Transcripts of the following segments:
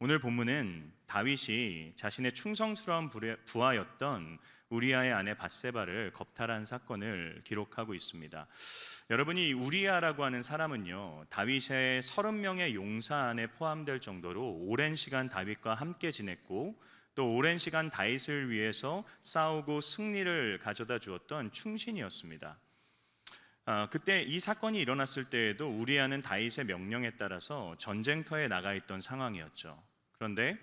오늘 본문은 다윗이 자신의 충성스러운 부하였던 우리아의 아내 밧세바를 겁탈한 사건을 기록하고 있습니다. 여러분이 우리아라고 하는 사람은요, 다윗의 30명의 용사 안에 포함될 정도로 오랜 시간 다윗과 함께 지냈고 또 오랜 시간 다윗을 위해서 싸우고 승리를 가져다 주었던 충신이었습니다. 그때 이 사건이 일어났을 때에도 우리아는 다윗의 명령에 따라서 전쟁터에 나가 있던 상황이었죠. 그런데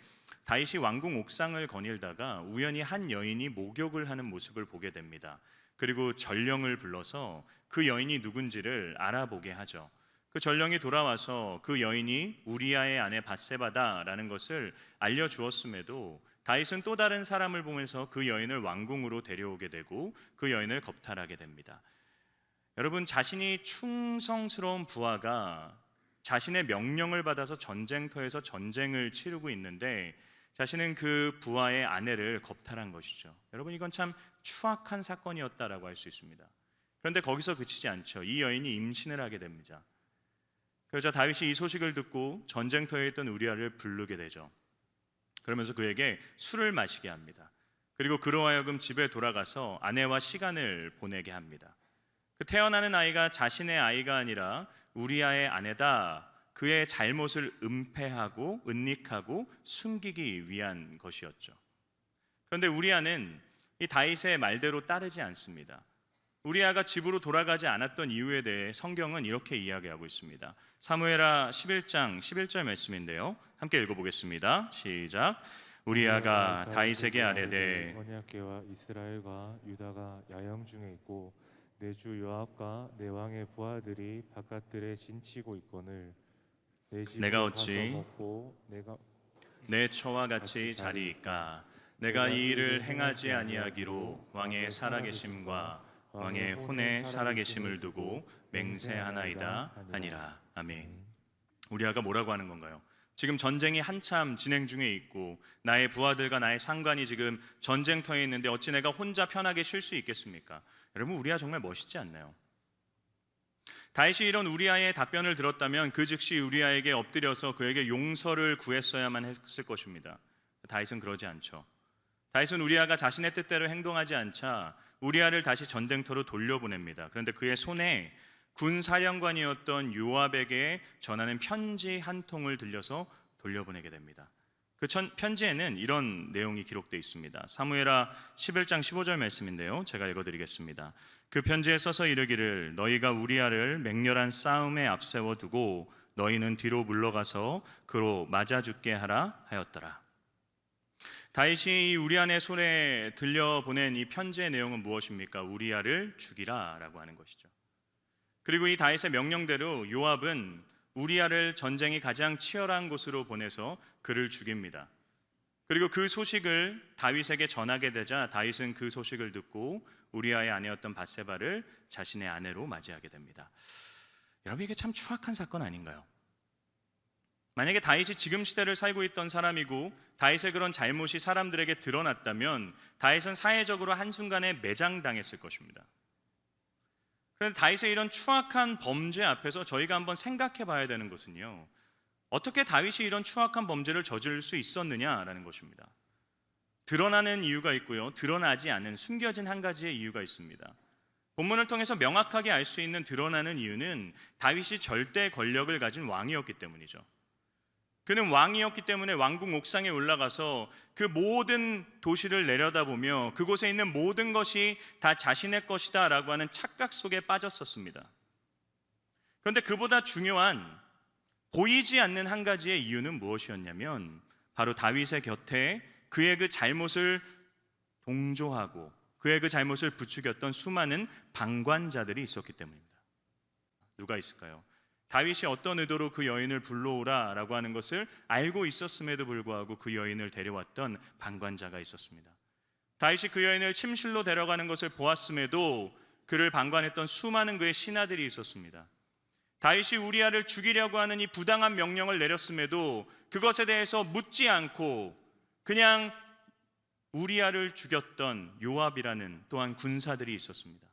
다윗이 왕궁 옥상을 거닐다가 우연히 한 여인이 목욕을 하는 모습을 보게 됩니다. 그리고 전령을 불러서 그 여인이 누군지를 알아보게 하죠. 그 전령이 돌아와서 그 여인이 우리아의 아내 밧세바다라는 것을 알려주었음에도 다윗은 또 다른 사람을 보면서 그 여인을 왕궁으로 데려오게 되고 그 여인을 겁탈하게 됩니다. 여러분, 자신이 충성스러운 부하가 자신의 명령을 받아서 전쟁터에서 전쟁을 치르고 있는데 자신은 그 부하의 아내를 겁탈한 것이죠. 여러분, 이건 참 추악한 사건이었다라고 할 수 있습니다. 그런데 거기서 그치지 않죠. 이 여인이 임신을 하게 됩니다. 그러자 다윗이 이 소식을 듣고 전쟁터에 있던 우리아를 부르게 되죠. 그러면서 그에게 술을 마시게 합니다. 그리고 그로 하여금 집에 돌아가서 아내와 시간을 보내게 합니다. 그 태어나는 아이가 자신의 아이가 아니라 우리아의 아내다, 그의 잘못을 은폐하고 은닉하고 숨기기 위한 것이었죠. 그런데 우리아는 이 다윗의 말대로 따르지 않습니다. 우리아가 집으로 돌아가지 않았던 이유에 대해 성경은 이렇게 이야기하고 있습니다. 사무엘하 11장 11절 말씀인데요, 함께 읽어보겠습니다. 시작. 우리아가 다윗에게 아뢰되 언약궤와 이스라엘과 유다가 야영 중에 있고 내 주 요압과 내 왕의 부하들이 바깥들에 진치고 있거늘 내 집에 내가 가서 어찌 먹고 내가 내 처와 같이 자리이까. 내가 이 일을 행하지 아니하기로 왕의 살아계심과 왕의 혼의 살아계심을 두고 맹세하나이다 하니라. 아멘. 우리아가 뭐라고 하는 건가요? 지금 전쟁이 한참 진행 중에 있고 나의 부하들과 나의 상관이 지금 전쟁터에 있는데 어찌 내가 혼자 편하게 쉴 수 있겠습니까? 여러분, 우리아 정말 멋있지 않나요? 다윗이 이런 우리아의 답변을 들었다면 그 즉시 우리아에게 엎드려서 그에게 용서를 구했어야만 했을 것입니다. 다윗은 그러지 않죠. 다윗은 우리아가 자신의 뜻대로 행동하지 않자 우리아를 다시 전쟁터로 돌려보냅니다. 그런데 그의 손에 군사령관이었던 요압에게 전하는 편지 한 통을 들려서 돌려보내게 됩니다. 그 편지에는 이런 내용이 기록되어 있습니다. 사무엘하 11장 15절 말씀인데요, 제가 읽어드리겠습니다. 그 편지에 써서 이르기를 너희가 우리아를 맹렬한 싸움에 앞세워 두고 너희는 뒤로 물러가서 그로 맞아 죽게 하라 하였더라. 다윗이 이 우리아의 손에 들려보낸 이 편지의 내용은 무엇입니까? 우리아를 죽이라 라고 하는 것이죠. 그리고 이 다윗의 명령대로 요압은 우리아를 전쟁이 가장 치열한 곳으로 보내서 그를 죽입니다. 그리고 그 소식을 다윗에게 전하게 되자 다윗은 그 소식을 듣고 우리아의 아내였던 밧세바를 자신의 아내로 맞이하게 됩니다. 여러분, 이게 참 추악한 사건 아닌가요? 만약에 다윗이 지금 시대를 살고 있던 사람이고 다윗의 그런 잘못이 사람들에게 드러났다면 다윗은 사회적으로 한순간에 매장당했을 것입니다. 그런데 다윗의 이런 추악한 범죄 앞에서 저희가 한번 생각해 봐야 되는 것은요, 어떻게 다윗이 이런 추악한 범죄를 저지를 수 있었느냐라는 것입니다. 드러나는 이유가 있고요, 드러나지 않은 숨겨진 한 가지의 이유가 있습니다. 본문을 통해서 명확하게 알 수 있는 드러나는 이유는 다윗이 절대 권력을 가진 왕이었기 때문이죠. 그는 왕이었기 때문에 왕궁 옥상에 올라가서 그 모든 도시를 내려다보며 그곳에 있는 모든 것이 다 자신의 것이다 라고 하는 착각 속에 빠졌었습니다. 그런데 그보다 중요한 보이지 않는 한 가지의 이유는 무엇이었냐면 바로 다윗의 곁에 그의 그 잘못을 동조하고 그의 그 잘못을 부추겼던 수많은 방관자들이 있었기 때문입니다. 누가 있을까요? 다윗이 어떤 의도로 그 여인을 불러오라 라고 하는 것을 알고 있었음에도 불구하고 그 여인을 데려왔던 방관자가 있었습니다. 다윗이 그 여인을 침실로 데려가는 것을 보았음에도 그를 방관했던 수많은 그의 신하들이 있었습니다. 다윗이 우리아를 죽이려고 하는 이 부당한 명령을 내렸음에도 그것에 대해서 묻지 않고 그냥 우리아를 죽였던 요압이라는 또한 군사들이 있었습니다.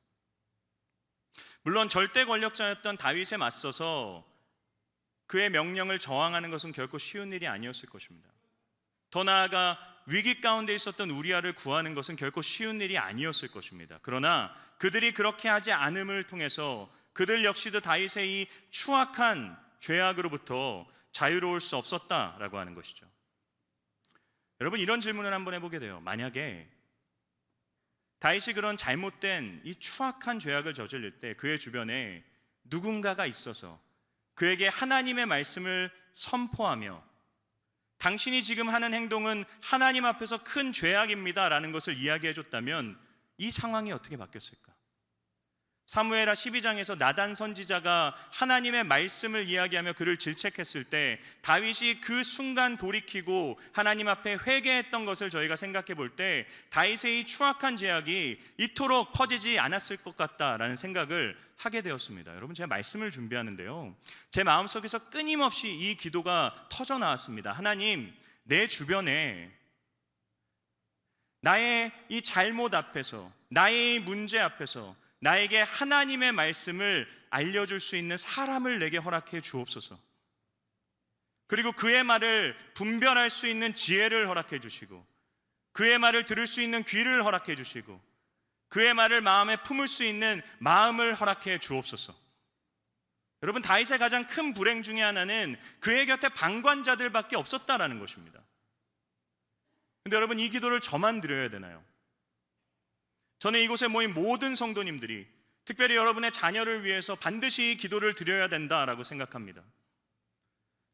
물론 절대 권력자였던 다윗에 맞서서 그의 명령을 저항하는 것은 결코 쉬운 일이 아니었을 것입니다. 더 나아가 위기 가운데 있었던 우리아를 구하는 것은 결코 쉬운 일이 아니었을 것입니다. 그러나 그들이 그렇게 하지 않음을 통해서 그들 역시도 다윗의 이 추악한 죄악으로부터 자유로울 수 없었다라고 하는 것이죠. 여러분, 이런 질문을 한번 해보게 돼요. 만약에 다윗이 그런 잘못된 이 추악한 죄악을 저질릴 때 그의 주변에 누군가가 있어서 그에게 하나님의 말씀을 선포하며 당신이 지금 하는 행동은 하나님 앞에서 큰 죄악입니다 라는 것을 이야기해 줬다면 이 상황이 어떻게 바뀌었을까? 사무엘하 12장에서 나단 선지자가 하나님의 말씀을 이야기하며 그를 질책했을 때 다윗이 그 순간 돌이키고 하나님 앞에 회개했던 것을 저희가 생각해 볼 때 다윗의 이 추악한 죄악이 이토록 퍼지지 않았을 것 같다라는 생각을 하게 되었습니다. 여러분, 제가 말씀을 준비하는데요, 제 마음속에서 끊임없이 이 기도가 터져 나왔습니다. 하나님, 내 주변에 나의 이 잘못 앞에서, 나의 이 문제 앞에서 나에게 하나님의 말씀을 알려줄 수 있는 사람을 내게 허락해 주옵소서. 그리고 그의 말을 분별할 수 있는 지혜를 허락해 주시고, 그의 말을 들을 수 있는 귀를 허락해 주시고, 그의 말을 마음에 품을 수 있는 마음을 허락해 주옵소서. 여러분, 다윗의 가장 큰 불행 중에 하나는 그의 곁에 방관자들밖에 없었다라는 것입니다. 근데 여러분, 이 기도를 저만 드려야 되나요? 저는 이곳에 모인 모든 성도님들이, 특별히 여러분의 자녀를 위해서 반드시 기도를 드려야 된다라고 생각합니다.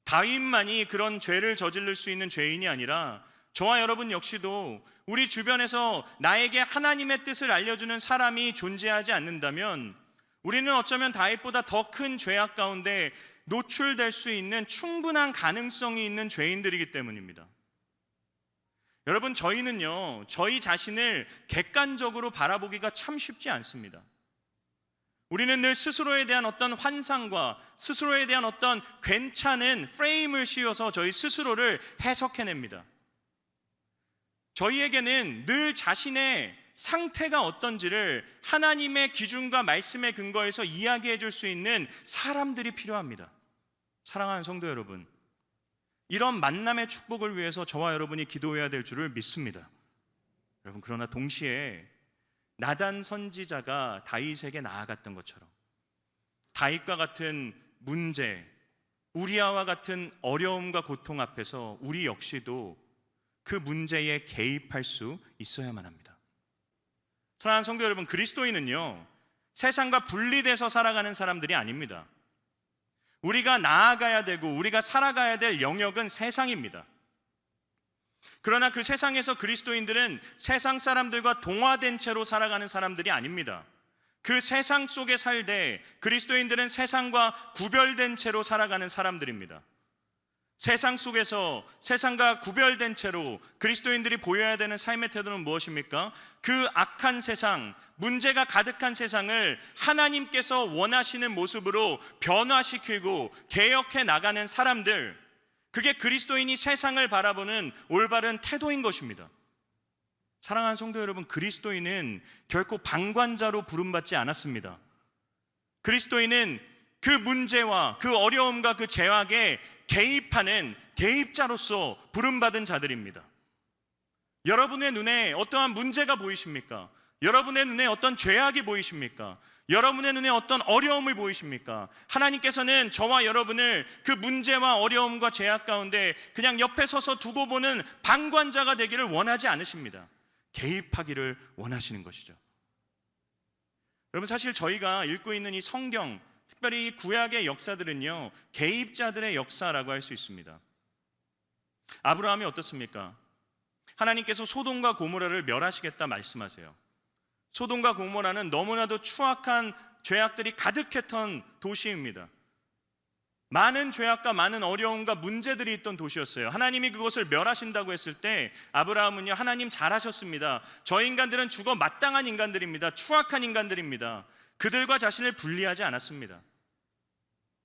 다윗만이 그런 죄를 저지를 수 있는 죄인이 아니라 저와 여러분 역시도 우리 주변에서 나에게 하나님의 뜻을 알려주는 사람이 존재하지 않는다면 우리는 어쩌면 다윗보다 더 큰 죄악 가운데 노출될 수 있는 충분한 가능성이 있는 죄인들이기 때문입니다. 여러분, 저희는요, 저희 자신을 객관적으로 바라보기가 참 쉽지 않습니다. 우리는 늘 스스로에 대한 어떤 환상과 스스로에 대한 어떤 괜찮은 프레임을 씌워서 저희 스스로를 해석해냅니다. 저희에게는 늘 자신의 상태가 어떤지를 하나님의 기준과 말씀의 근거에서 이야기해 줄 수 있는 사람들이 필요합니다. 사랑하는 성도 여러분, 이런 만남의 축복을 위해서 저와 여러분이 기도해야 될 줄을 믿습니다. 여러분, 그러나 동시에 나단 선지자가 다윗에게 나아갔던 것처럼 다윗과 같은 문제, 우리아와 같은 어려움과 고통 앞에서 우리 역시도 그 문제에 개입할 수 있어야만 합니다. 사랑하는 성도 여러분, 그리스도인은요, 세상과 분리돼서 살아가는 사람들이 아닙니다. 우리가 나아가야 되고 우리가 살아가야 될 영역은 세상입니다. 그러나 그 세상에서 그리스도인들은 세상 사람들과 동화된 채로 살아가는 사람들이 아닙니다. 그 세상 속에 살되 그리스도인들은 세상과 구별된 채로 살아가는 사람들입니다. 세상 속에서 세상과 구별된 채로 그리스도인들이 보여야 되는 삶의 태도는 무엇입니까? 그 악한 세상, 문제가 가득한 세상을 하나님께서 원하시는 모습으로 변화시키고 개혁해 나가는 사람들, 그게 그리스도인이 세상을 바라보는 올바른 태도인 것입니다. 사랑하는 성도 여러분, 그리스도인은 결코 방관자로 부름받지 않았습니다. 그리스도인은 그 문제와 그 어려움과 그 죄악에 개입하는 개입자로서 부름받은 자들입니다. 여러분의 눈에 어떠한 문제가 보이십니까? 여러분의 눈에 어떤 죄악이 보이십니까? 여러분의 눈에 어떤 어려움을 보이십니까? 하나님께서는 저와 여러분을 그 문제와 어려움과 죄악 가운데 그냥 옆에 서서 두고 보는 방관자가 되기를 원하지 않으십니다. 개입하기를 원하시는 것이죠. 여러분, 사실 저희가 읽고 있는 이 성경, 특별히 이 구약의 역사들은요, 개입자들의 역사라고 할 수 있습니다. 아브라함이 어떻습니까? 하나님께서 소돔과 고모라를 멸하시겠다 말씀하세요. 소돔과 고모라는 너무나도 추악한 죄악들이 가득했던 도시입니다. 많은 죄악과 많은 어려움과 문제들이 있던 도시였어요. 하나님이 그것을 멸하신다고 했을 때 아브라함은요, 하나님 잘하셨습니다. 저 인간들은 죽어 마땅한 인간들입니다. 추악한 인간들입니다. 그들과 자신을 분리하지 않았습니다.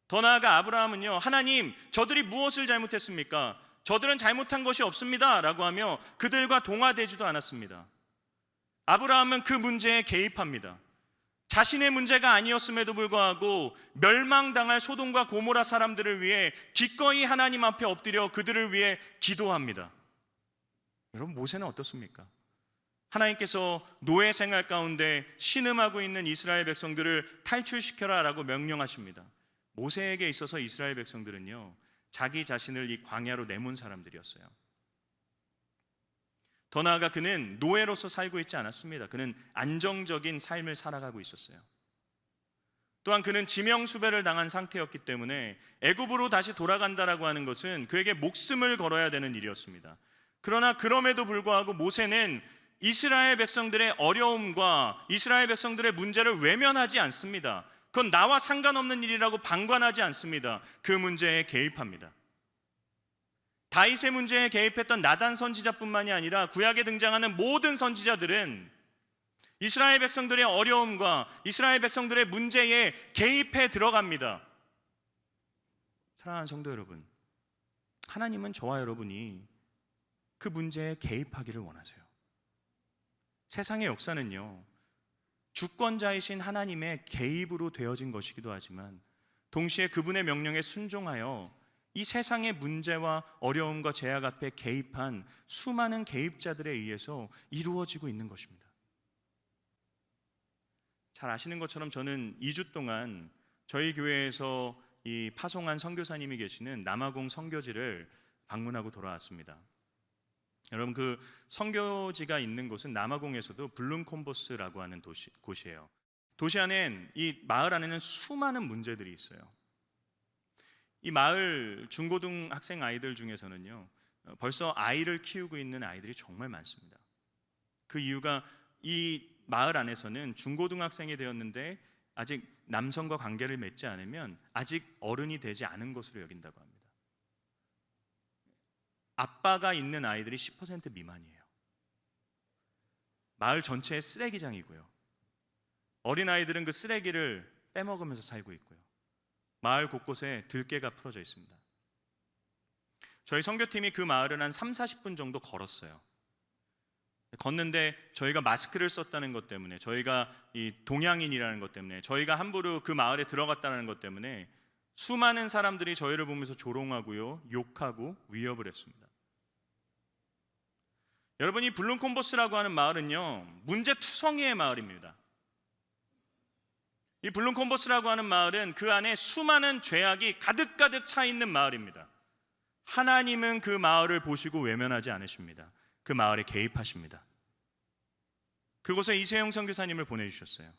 더 나아가 아브라함은요, 하나님, 저들이 무엇을 잘못했습니까? 저들은 잘못한 것이 없습니다 라고 하며 그들과 동화되지도 않았습니다. 아브라함은 그 문제에 개입합니다. 자신의 문제가 아니었음에도 불구하고 멸망당할 소돔과 고모라 사람들을 위해 기꺼이 하나님 앞에 엎드려 그들을 위해 기도합니다. 여러분, 모세는 어떻습니까? 하나님께서 노예 생활 가운데 신음하고 있는 이스라엘 백성들을 탈출시켜라라고 명령하십니다. 모세에게 있어서 이스라엘 백성들은요, 자기 자신을 이 광야로 내몬 사람들이었어요. 더 나아가 그는 노예로서 살고 있지 않았습니다. 그는 안정적인 삶을 살아가고 있었어요. 또한 그는 지명수배를 당한 상태였기 때문에 애굽으로 다시 돌아간다라고 하는 것은 그에게 목숨을 걸어야 되는 일이었습니다. 그러나 그럼에도 불구하고 모세는 이스라엘 백성들의 어려움과 이스라엘 백성들의 문제를 외면하지 않습니다. 그건 나와 상관없는 일이라고 방관하지 않습니다. 그 문제에 개입합니다. 다윗의 문제에 개입했던 나단 선지자뿐만이 아니라 구약에 등장하는 모든 선지자들은 이스라엘 백성들의 어려움과 이스라엘 백성들의 문제에 개입해 들어갑니다. 사랑하는 성도 여러분, 하나님은 저와 여러분이 그 문제에 개입하기를 원하세요. 세상의 역사는요, 주권자이신 하나님의 개입으로 되어진 것이기도 하지만 동시에 그분의 명령에 순종하여 이 세상의 문제와 어려움과 제약 앞에 개입한 수많은 개입자들에 의해서 이루어지고 있는 것입니다. 잘 아시는 것처럼 저는 2주 동안 저희 교회에서 이 파송한 선교사님이 계시는 남아공 선교지를 방문하고 돌아왔습니다. 여러분, 그 선교지가 있는 곳은 남아공에서도 블룸콤보스라고 하는 곳이에요. 도시 안엔, 이 마을 안에는 수많은 문제들이 있어요. 이 마을 중고등학생 아이들 중에서는요, 벌써 아이를 키우고 있는 아이들이 정말 많습니다. 그 이유가 이 마을 안에서는 중고등학생이 되었는데 아직 남성과 관계를 맺지 않으면 아직 어른이 되지 않은 것으로 여긴다고 합니다. 아빠가 있는 아이들이 10% 미만이에요. 마을 전체의 쓰레기장이고요. 어린아이들은 그 쓰레기를 빼먹으면서 살고 있고요. 마을 곳곳에 들개가 풀어져 있습니다. 저희 선교팀이 그 마을을 한 30-40분 정도 걸었어요. 걷는데 저희가 마스크를 썼다는 것 때문에, 저희가 이 동양인이라는 것 때문에, 저희가 함부로 그 마을에 들어갔다는 것 때문에 수많은 사람들이 저희를 보면서 조롱하고요, 욕하고 위협을 했습니다. 여러분, 이 블룸콤보스라고 하는 마을은요, 문제투성이의 마을입니다. 이 블룸콤보스라고 하는 마을은 그 안에 수많은 죄악이 가득가득 차 있는 마을입니다. 하나님은 그 마을을 보시고 외면하지 않으십니다. 그 마을에 개입하십니다. 그곳에 이세영 선교사님을 보내주셨어요.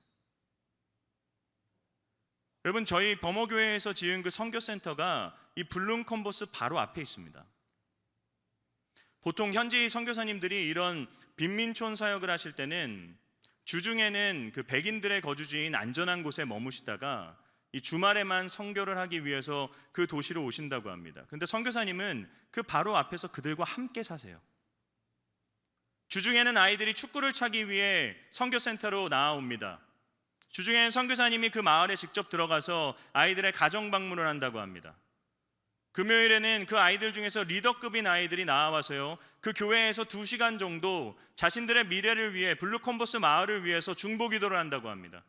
여러분, 저희 범어교회에서 지은 그 선교센터가 이 블룸콤보스 바로 앞에 있습니다. 보통 현지 선교사님들이 이런 빈민촌 사역을 하실 때는 주중에는 그 백인들의 거주지인 안전한 곳에 머무시다가 이 주말에만 선교를 하기 위해서 그 도시로 오신다고 합니다. 그런데 선교사님은 그 바로 앞에서 그들과 함께 사세요. 주중에는 아이들이 축구를 차기 위해 선교센터로 나아옵니다. 주중에는 선교사님이 그 마을에 직접 들어가서 아이들의 가정 방문을 한다고 합니다. 금요일에는 그 아이들 중에서 리더급인 아이들이 나와서요, 그 교회에서 2시간 정도 자신들의 미래를 위해, 블룸콤보스 마을을 위해서 중보기도를 한다고 합니다.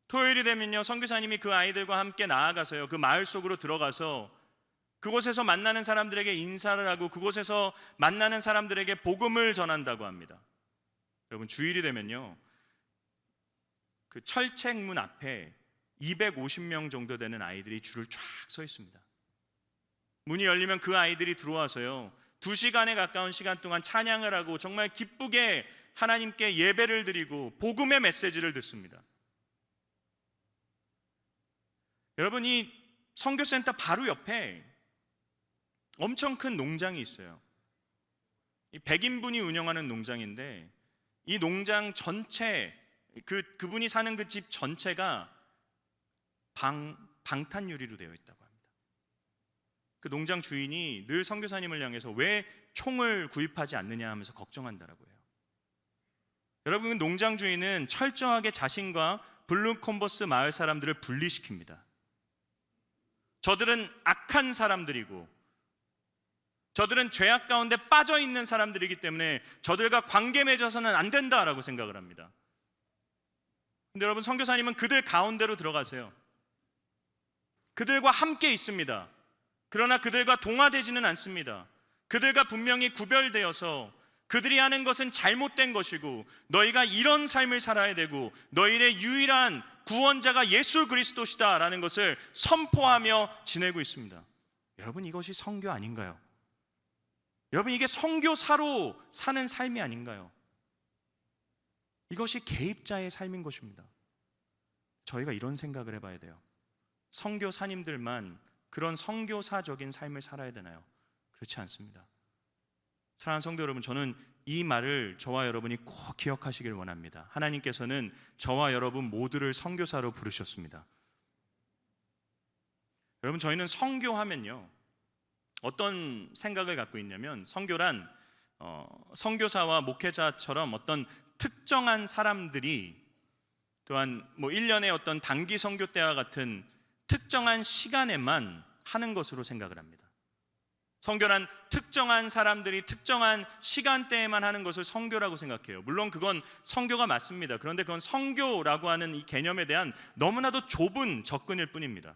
토요일이 되면요, 선교사님이 그 아이들과 함께 나아가서요, 그 마을 속으로 들어가서 그곳에서 만나는 사람들에게 인사를 하고 그곳에서 만나는 사람들에게 복음을 전한다고 합니다. 여러분, 주일이 되면요, 그 철책문 앞에 250명 정도 되는 아이들이 줄을 쫙 서 있습니다. 문이 열리면 그 아이들이 들어와서요, 2시간에 가까운 시간 동안 찬양을 하고 정말 기쁘게 하나님께 예배를 드리고 복음의 메시지를 듣습니다. 여러분, 이 선교센터 바로 옆에 엄청 큰 농장이 있어요. 이 백인분이 운영하는 농장인데 이 농장 전체, 그분이 사는 그 집 전체가 방탄유리로 되어 있다고 합니다. 그 농장 주인이 늘 선교사님을 향해서 왜 총을 구입하지 않느냐 하면서 걱정한다라고 해요. 여러분, 농장 주인은 철저하게 자신과 블룸콤보스 마을 사람들을 분리시킵니다. 저들은 악한 사람들이고 저들은 죄악 가운데 빠져 있는 사람들이기 때문에 저들과 관계 맺어서는 안 된다라고 생각을 합니다. 근데 여러분, 선교사님은 그들 가운데로 들어가세요. 그들과 함께 있습니다. 그러나 그들과 동화되지는 않습니다. 그들과 분명히 구별되어서 그들이 하는 것은 잘못된 것이고 너희가 이런 삶을 살아야 되고 너희의 유일한 구원자가 예수 그리스도시다라는 것을 선포하며 지내고 있습니다. 여러분, 이것이 선교 아닌가요? 여러분, 이게 선교사로 사는 삶이 아닌가요? 이것이 개입자의 삶인 것입니다. 저희가 이런 생각을 해봐야 돼요. 선교사님들만 그런 선교사적인 삶을 살아야 되나요? 그렇지 않습니다. 사랑하는 성도 여러분, 저는 이 말을 저와 여러분이 꼭 기억하시길 원합니다. 하나님께서는 저와 여러분 모두를 선교사로 부르셨습니다. 여러분, 저희는 선교하면요, 어떤 생각을 갖고 있냐면, 선교란 선교사와 목회자처럼 어떤 특정한 사람들이, 또한 1년에 어떤 단기 선교 때와 같은 특정한 시간에만 하는 것으로 생각을 합니다. 선교란 특정한 사람들이 특정한 시간대에만 하는 것을 선교라고 생각해요. 물론 그건 선교가 맞습니다. 그런데 그건 선교라고 하는 이 개념에 대한 너무나도 좁은 접근일 뿐입니다.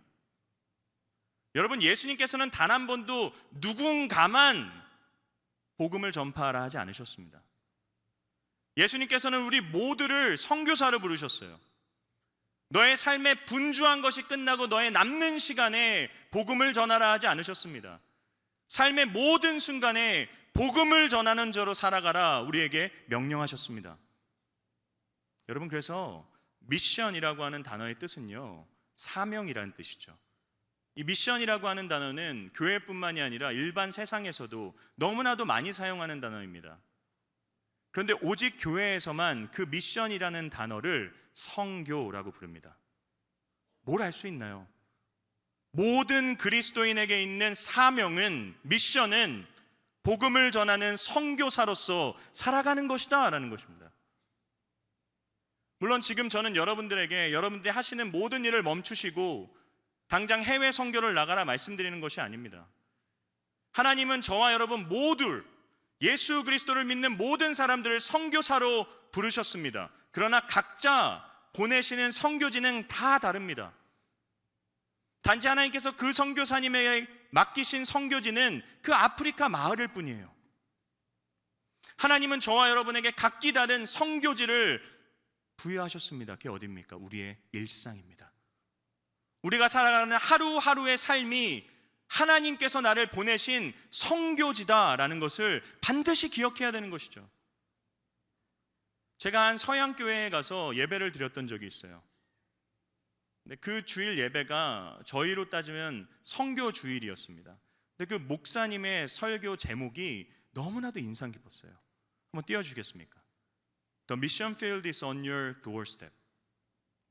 여러분, 예수님께서는 단 한 번도 누군가만 복음을 전파하라 하지 않으셨습니다. 예수님께서는 우리 모두를 선교사로 부르셨어요. 너의 삶에 분주한 것이 끝나고 너의 남는 시간에 복음을 전하라 하지 않으셨습니다. 삶의 모든 순간에 복음을 전하는 자로 살아가라 우리에게 명령하셨습니다. 여러분, 그래서 미션이라고 하는 단어의 뜻은요, 사명이라는 뜻이죠. 이 미션이라고 하는 단어는 교회뿐만이 아니라 일반 세상에서도 너무나도 많이 사용하는 단어입니다. 그런데 오직 교회에서만 그 미션이라는 단어를 선교라고 부릅니다. 뭘 알 수 있나요? 모든 그리스도인에게 있는 사명은, 미션은 복음을 전하는 선교사로서 살아가는 것이다 라는 것입니다. 물론 지금 저는 여러분들에게 여러분들이 하시는 모든 일을 멈추시고 당장 해외 선교를 나가라 말씀드리는 것이 아닙니다. 하나님은 저와 여러분 모두 예수 그리스도를 믿는 모든 사람들을 선교사로 부르셨습니다. 그러나 각자 보내시는 선교지는 다 다릅니다. 단지 하나님께서 그 선교사님에게 맡기신 선교지는 그 아프리카 마을일 뿐이에요. 하나님은 저와 여러분에게 각기 다른 선교지를 부여하셨습니다. 그게 어디입니까? 우리의 일상입니다. 우리가 살아가는 하루하루의 삶이 하나님께서 나를 보내신 선교지다라는 것을 반드시 기억해야 되는 것이죠. 제가 한 서양교회에 가서 예배를 드렸던 적이 있어요. 근데 그 주일 예배가 저희로 따지면 선교 주일이었습니다. 근데 그 목사님의 설교 제목이 너무나도 인상 깊었어요. 한번 띄워주시겠습니까? The mission field is on your doorstep.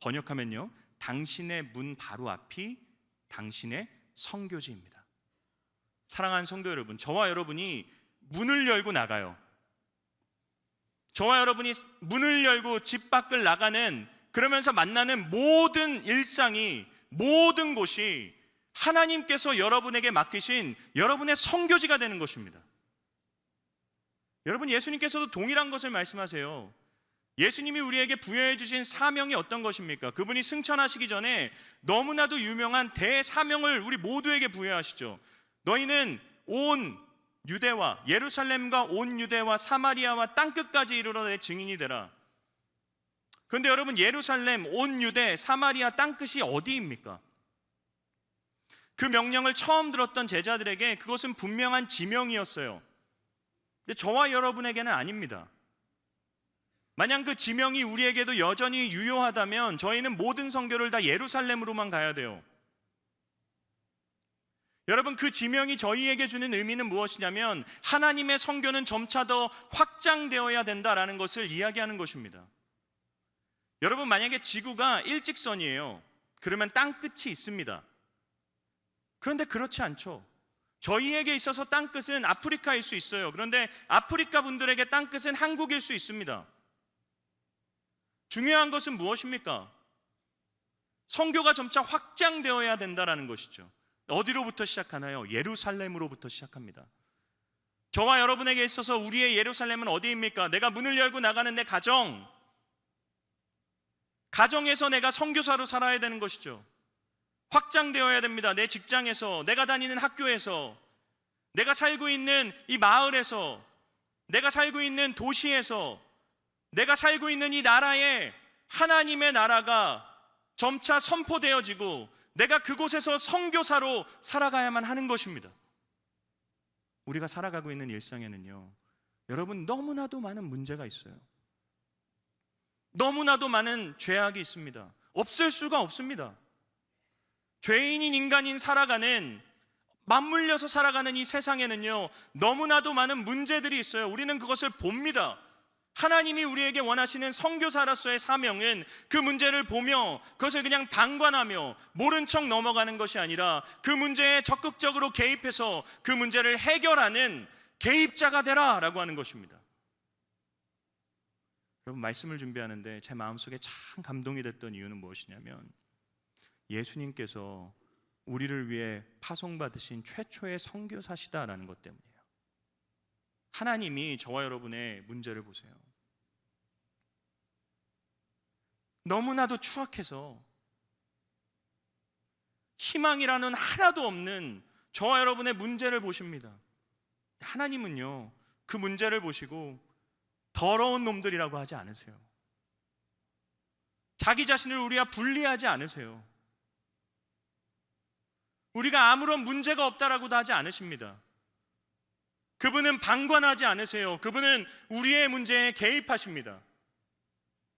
번역하면요, 당신의 문 바로 앞이 당신의 선교지입니다. 사랑하는 성도 여러분, 저와 여러분이 문을 열고 나가요. 저와 여러분이 문을 열고 집 밖을 나가는, 그러면서 만나는 모든 일상이, 모든 곳이 하나님께서 여러분에게 맡기신 여러분의 선교지가 되는 것입니다. 여러분, 예수님께서도 동일한 것을 말씀하세요. 예수님이 우리에게 부여해 주신 사명이 어떤 것입니까? 그분이 승천하시기 전에 너무나도 유명한 대사명을 우리 모두에게 부여하시죠. 너희는 온 유대와 예루살렘과 온 유대와 사마리아와 땅끝까지 이르러 내 증인이 되라. 그런데 여러분, 예루살렘, 온 유대, 사마리아 땅끝이 어디입니까? 그 명령을 처음 들었던 제자들에게 그것은 분명한 지명이었어요. 근데 저와 여러분에게는 아닙니다. 만약 그 지명이 우리에게도 여전히 유효하다면 저희는 모든 선교를 다 예루살렘으로만 가야 돼요. 여러분, 그 지명이 저희에게 주는 의미는 무엇이냐면 하나님의 선교는 점차 더 확장되어야 된다라는 것을 이야기하는 것입니다. 여러분, 만약에 지구가 일직선이에요. 그러면 땅끝이 있습니다. 그런데 그렇지 않죠. 저희에게 있어서 땅끝은 아프리카일 수 있어요. 그런데 아프리카 분들에게 땅끝은 한국일 수 있습니다. 중요한 것은 무엇입니까? 선교가 점차 확장되어야 된다라는 것이죠. 어디로부터 시작하나요? 예루살렘으로부터 시작합니다. 저와 여러분에게 있어서 우리의 예루살렘은 어디입니까? 내가 문을 열고 나가는 내 가정에서 내가 선교사로 살아야 되는 것이죠. 확장되어야 됩니다. 내 직장에서, 내가 다니는 학교에서, 내가 살고 있는 이 마을에서, 내가 살고 있는 도시에서, 내가 살고 있는 이 나라에 하나님의 나라가 점차 선포되어지고 내가 그곳에서 선교사로 살아가야만 하는 것입니다. 우리가 살아가고 있는 일상에는요, 여러분, 너무나도 많은 문제가 있어요. 너무나도 많은 죄악이 있습니다. 없을 수가 없습니다. 죄인인 인간인 살아가는, 맞물려서 살아가는 이 세상에는요, 너무나도 많은 문제들이 있어요. 우리는 그것을 봅니다. 하나님이 우리에게 원하시는 선교사로서의 사명은 그 문제를 보며 그것을 그냥 방관하며 모른 척 넘어가는 것이 아니라 그 문제에 적극적으로 개입해서 그 문제를 해결하는 개입자가 되라 라고 하는 것입니다. 여러분, 말씀을 준비하는데 제 마음속에 참 감동이 됐던 이유는 무엇이냐면, 예수님께서 우리를 위해 파송받으신 최초의 선교사시다라는 것 때문이에요. 하나님이 저와 여러분의 문제를 보세요. 너무나도 추악해서 희망이라는 하나도 없는 저와 여러분의 문제를 보십니다. 하나님은요, 그 문제를 보시고 더러운 놈들이라고 하지 않으세요. 자기 자신을 우리와 분리하지 않으세요. 우리가 아무런 문제가 없다라고도 하지 않으십니다. 그분은 방관하지 않으세요. 그분은 우리의 문제에 개입하십니다.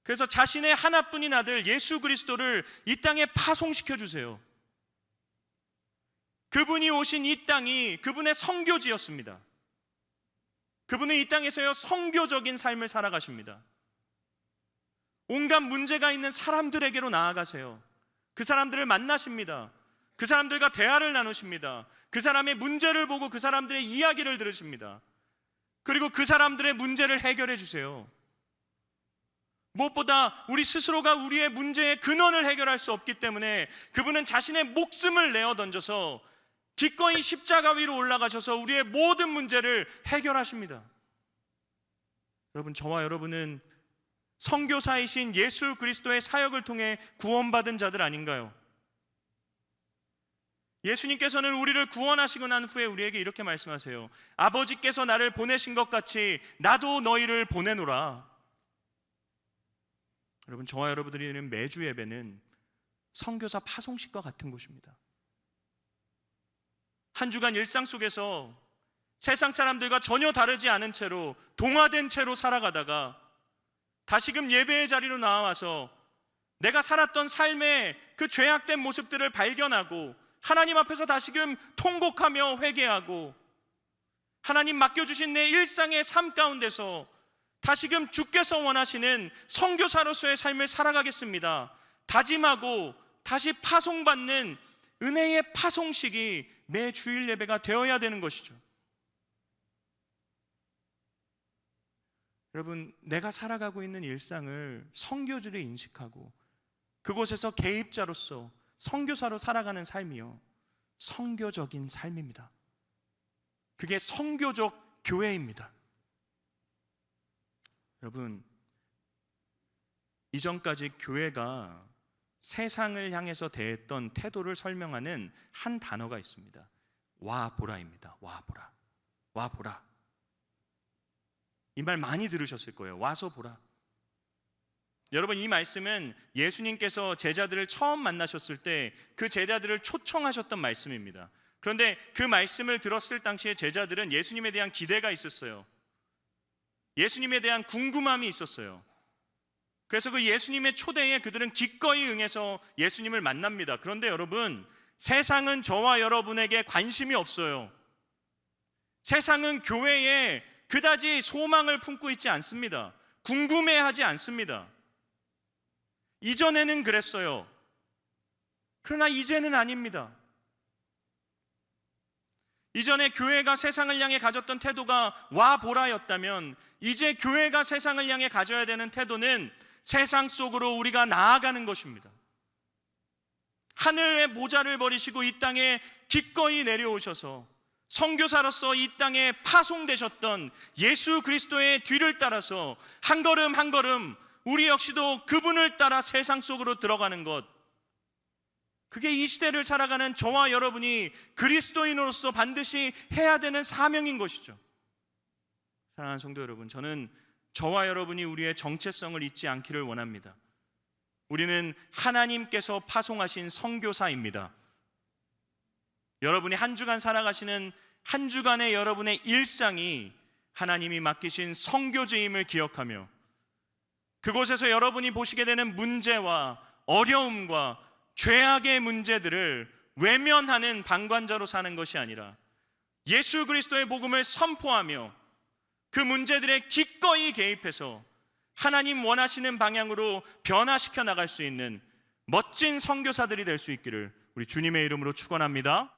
그래서 자신의 하나뿐인 아들 예수 그리스도를 이 땅에 파송시켜 주세요. 그분이 오신 이 땅이 그분의 선교지였습니다. 그분은 이 땅에서요, 선교적인 삶을 살아가십니다. 온갖 문제가 있는 사람들에게로 나아가세요. 그 사람들을 만나십니다. 그 사람들과 대화를 나누십니다. 그 사람의 문제를 보고 그 사람들의 이야기를 들으십니다. 그리고 그 사람들의 문제를 해결해 주세요. 무엇보다 우리 스스로가 우리의 문제의 근원을 해결할 수 없기 때문에 그분은 자신의 목숨을 내어 던져서 기꺼이 십자가 위로 올라가셔서 우리의 모든 문제를 해결하십니다. 여러분, 저와 여러분은 선교사이신 예수 그리스도의 사역을 통해 구원받은 자들 아닌가요? 예수님께서는 우리를 구원하시고 난 후에 우리에게 이렇게 말씀하세요. 아버지께서 나를 보내신 것 같이 나도 너희를 보내노라. 여러분, 저와 여러분들이 있는 매주 예배는 선교사 파송식과 같은 곳입니다. 한 주간 일상 속에서 세상 사람들과 전혀 다르지 않은 채로, 동화된 채로 살아가다가 다시금 예배의 자리로 나와서 내가 살았던 삶의 그 죄악된 모습들을 발견하고 하나님 앞에서 다시금 통곡하며 회개하고 하나님 맡겨주신 내 일상의 삶 가운데서 다시금 주께서 원하시는 선교사로서의 삶을 살아가겠습니다 다짐하고 다시 파송받는 은혜의 파송식이 매 주일 예배가 되어야 되는 것이죠. 여러분, 내가 살아가고 있는 일상을 선교주를 인식하고 그곳에서 개입자로서 선교사로 살아가는 삶이요, 선교적인 삶입니다. 그게 선교적 교회입니다. 여러분, 이전까지 교회가 세상을 향해서 대했던 태도를 설명하는 한 단어가 있습니다. 와 보라입니다. 와 보라. 와 보라. 이 말 많이 들으셨을 거예요. 와서 보라. 여러분, 이 말씀은 예수님께서 제자들을 처음 만나셨을 때 그 제자들을 초청하셨던 말씀입니다. 그런데 그 말씀을 들었을 당시에 제자들은 예수님에 대한 기대가 있었어요. 예수님에 대한 궁금함이 있었어요. 그래서 그 예수님의 초대에 그들은 기꺼이 응해서 예수님을 만납니다. 그런데 여러분, 세상은 저와 여러분에게 관심이 없어요. 세상은 교회에 그다지 소망을 품고 있지 않습니다. 궁금해하지 않습니다. 이전에는 그랬어요. 그러나 이제는 아닙니다. 이전에 교회가 세상을 향해 가졌던 태도가 와 보라였다면 이제 교회가 세상을 향해 가져야 되는 태도는 세상 속으로 우리가 나아가는 것입니다. 하늘의 모자를 버리시고 이 땅에 기꺼이 내려오셔서 선교사로서 이 땅에 파송되셨던 예수 그리스도의 뒤를 따라서 한 걸음 한 걸음 우리 역시도 그분을 따라 세상 속으로 들어가는 것, 그게 이 시대를 살아가는 저와 여러분이 그리스도인으로서 반드시 해야 되는 사명인 것이죠. 사랑하는 성도 여러분, 저는 저와 여러분이 우리의 정체성을 잊지 않기를 원합니다. 우리는 하나님께서 파송하신 선교사입니다. 여러분이 한 주간 살아가시는 한 주간의 여러분의 일상이 하나님이 맡기신 선교지임을 기억하며, 그곳에서 여러분이 보시게 되는 문제와 어려움과 죄악의 문제들을 외면하는 방관자로 사는 것이 아니라 예수 그리스도의 복음을 선포하며 그 문제들에 기꺼이 개입해서 하나님 원하시는 방향으로 변화시켜 나갈 수 있는 멋진 선교사들이 될 수 있기를 우리 주님의 이름으로 축원합니다.